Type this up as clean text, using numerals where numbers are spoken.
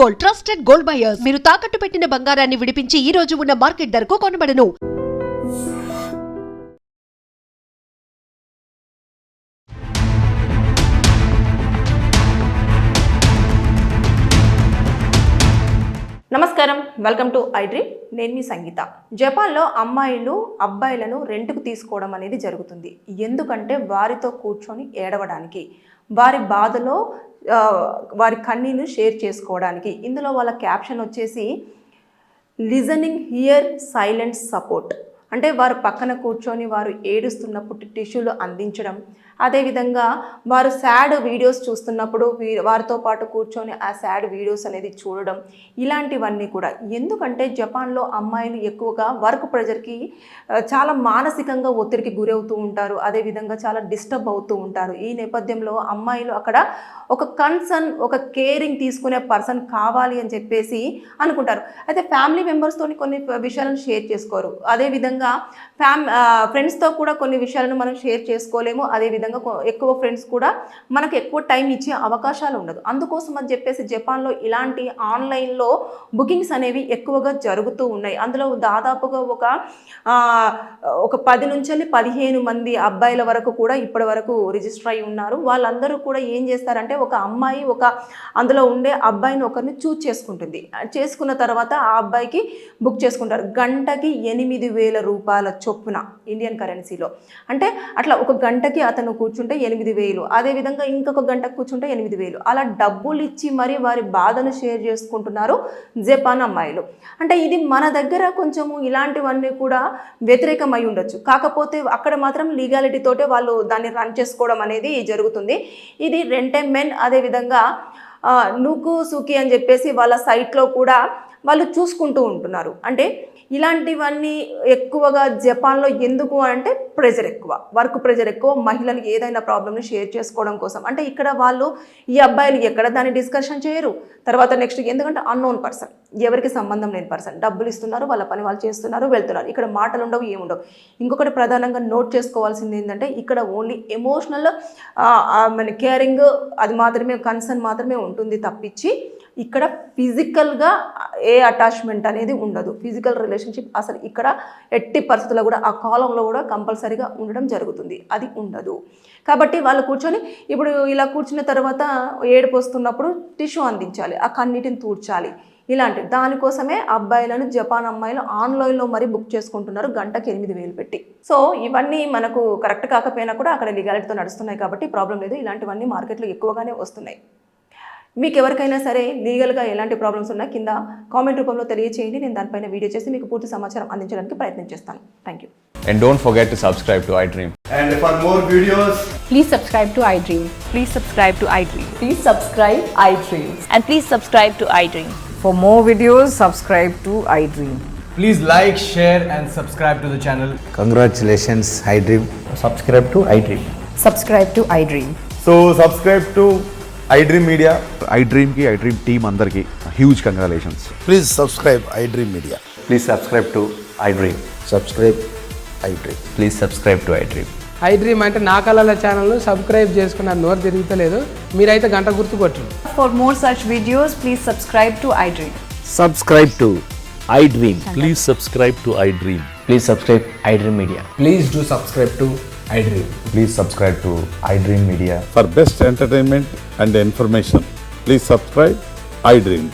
Gold, trusted gold buyers. మీరు తాకట్టు పెట్టిన బంగారాన్ని విడిపించి ఈ రోజు ఉన్న మార్కెట్ ధరకు కొనబడను. నమస్కారం, వెల్కమ్ టు ఐ డ్రీమ్. నేను మీ సంగీత. జపాన్లో అమ్మాయిలు అబ్బాయిలను రెంట్కు తీసుకోవడం అనేది జరుగుతుంది. ఎందుకంటే వారితో కూర్చొని ఏడవడానికి, వారి బాధలో వారి కన్నీళ్లు షేర్ చేసుకోవడానికి. ఇందులో వాళ్ళ క్యాప్షన్ వచ్చేసి లిజనింగ్ హియర్ సైలెంట్ సపోర్ట్. అంటే వారు పక్కన కూర్చొని వారు ఏడుస్తున్నప్పుడు టిష్యూలు అందించడం, అదేవిధంగా వారు సాడ్ వీడియోస్ చూస్తున్నప్పుడు వారితో పాటు కూర్చొని ఆ సాడ్ వీడియోస్ అనేది చూడడం, ఇలాంటివన్నీ కూడా. ఎందుకంటే జపాన్లో అమ్మాయిలు ఎక్కువగా వర్క్ ప్రెజర్కి చాలా మానసికంగా ఒత్తిడికి గురవుతూ ఉంటారు, అదేవిధంగా చాలా డిస్టర్బ్ అవుతూ ఉంటారు. ఈ నేపథ్యంలో అమ్మాయిలు అక్కడ ఒక కన్సర్న్, ఒక కేరింగ్ తీసుకునే పర్సన్ కావాలి అని చెప్పేసి అనుకుంటారు. అయితే ఫ్యామిలీ మెంబర్స్తో కొన్ని విషయాలను షేర్ చేసుకోరు, అదేవిధంగా ఫ్రెండ్స్తో కూడా కొన్ని విషయాలను మనం షేర్ చేసుకోలేము. అదేవిధంగా ఎక్కువ ఫ్రెండ్స్ కూడా మనకు ఎక్కువ టైం ఇచ్చే అవకాశాలు ఉండదు. అందుకోసం అని చెప్పేసి జపాన్లో ఇలాంటి ఆన్లైన్లో బుకింగ్స్ అనేవి ఎక్కువగా జరుగుతూ ఉన్నాయి. అందులో దాదాపుగా ఒక 10 నుంచి 15 మంది అబ్బాయిల వరకు కూడా ఇప్పటి వరకు రిజిస్టర్ అయి ఉన్నారు. వాళ్ళందరూ కూడా ఏం చేస్తారంటే, ఒక అమ్మాయి అందులో ఉండే అబ్బాయిని ఒకరిని చూజ్ చేసుకుంటుంది. చేసుకున్న తర్వాత ఆ అబ్బాయికి బుక్ చేసుకుంటారు. గంటకి 8,000 రూపాయల చొప్పున ఇండియన్ కరెన్సీలో. అంటే అట్లా ఒక గంటకి అతను కూర్చుంటే 8,000, అదేవిధంగా ఇంకొక గంటకు కూర్చుంటే 8,000, అలా డబ్బులు ఇచ్చి మరి వారి బాధను షేర్ చేసుకుంటున్నారు జపాన్ అమ్మాయిలు. అంటే ఇది మన దగ్గర కొంచెము ఇలాంటివన్నీ కూడా వ్యతిరేకమై ఉండొచ్చు, కాకపోతే అక్కడ మాత్రం లీగాలిటీ తోటే వాళ్ళు దాన్ని రన్ చేసుకోవడం అనేది జరుగుతుంది. ఇది రెంటెం మెన్, అదేవిధంగా నూకు సూకి అని చెప్పేసి వాళ్ళ సైట్లో కూడా వాళ్ళు చూసుకుంటూ ఉంటున్నారు. అంటే ఇలాంటివన్నీ ఎక్కువగా జపాన్లో ఎందుకు అంటే ప్రెజర్ ఎక్కువ, వర్క్ ప్రెజర్ ఎక్కువ, మహిళలు ఏదైనా ప్రాబ్లమ్ని షేర్ చేసుకోవడం కోసం. అంటే ఇక్కడ వాళ్ళు ఈ అబ్బాయిలు ఎక్కడ దాన్ని డిస్కషన్ చేయరు. తర్వాత నెక్స్ట్ ఎందుకంటే అన్నోన్ పర్సన్, ఎవరికి సంబంధం లేని పర్సన్, డబ్బులు ఇస్తున్నారు, వాళ్ళ పని వాళ్ళు చేస్తున్నారు, వెళ్తున్నారు. ఇక్కడ మాటలు ఉండవు, ఏముండవు. ఇంకొకటి ప్రధానంగా నోట్ చేసుకోవాల్సింది ఏంటంటే, ఇక్కడ ఓన్లీ ఎమోషనల్ మన కేరింగ్ అది మాత్రమే, కన్సర్న్ మాత్రమే ఉంటుంది తప్పించి ఇక్కడ ఫిజికల్గా ఏ అటాచ్మెంట్ అనేది ఉండదు. ఫిజికల్ రిలేషన్షిప్ అసలు ఇక్కడ ఎట్టి పరిస్థితుల్లో కూడా ఆ కాలంలో కూడా కంపల్సరీగా ఉండడం జరుగుతుంది, అది ఉండదు. కాబట్టి వాళ్ళు కూర్చొని ఇప్పుడు ఇలా కూర్చున్న తర్వాత ఏడుపు వస్తున్నప్పుడు టిష్యూ అందించాలి, ఆ కన్నీటిని తూడ్చాలి. ఇలాంటి దానికోసమే అబ్బాయిలను జపాన్ అమ్మాయిలు ఆన్లైన్లో మరి బుక్ చేసుకుంటున్నారు, గంటకి 8,000 పెట్టి. సో ఇవన్నీ మనకు కరెక్ట్ కాకపోయినా కూడా అక్కడ లీగాలిటీతో నడుస్తున్నాయి కాబట్టి ప్రాబ్లం లేదు. ఇలాంటివన్నీ మార్కెట్లో ఎక్కువగానే వస్తున్నాయి. మీకు ఎవరికైనా సరే లీగల్గా ఎలాంటి ప్రాబ్లమ్స్ ఉన్నా కింద కామెంట్ రూపంలో తెలియచేయండి. నేను దానిపైన వీడియో చేసి మీకు పూర్తి సమాచారం అందించడానికి ప్రయత్నం చేస్తాను. Thank you. And don't forget to subscribe to iDream. And for more videos, please subscribe to iDream. Please subscribe to iDream. Please subscribe iDream. And please subscribe to iDream. For more videos, subscribe to iDream. please like, share and subscribe to the channel. Congratulations, iDream. Subscribe to iDream. Subscribe to iDream. So subscribe to iDream Media. iDream team andarki huge congratulations. Please subscribe iDream Media. Please subscribe to iDream. Subscribe iDream. Please subscribe to iDream. iDream అంటే నా కళల ఛానల్ను subscribe చేసుకున్న నోరు తిరుగుతలేదు, మీరైతే గంట గుర్తు కొట్టండి. For more such videos, please subscribe to iDream. Subscribe to iDream. Please subscribe to iDream. Please subscribe iDream Media. Please do subscribe to iDream. Please subscribe to iDream Media. For best entertainment and information, please subscribe iDream.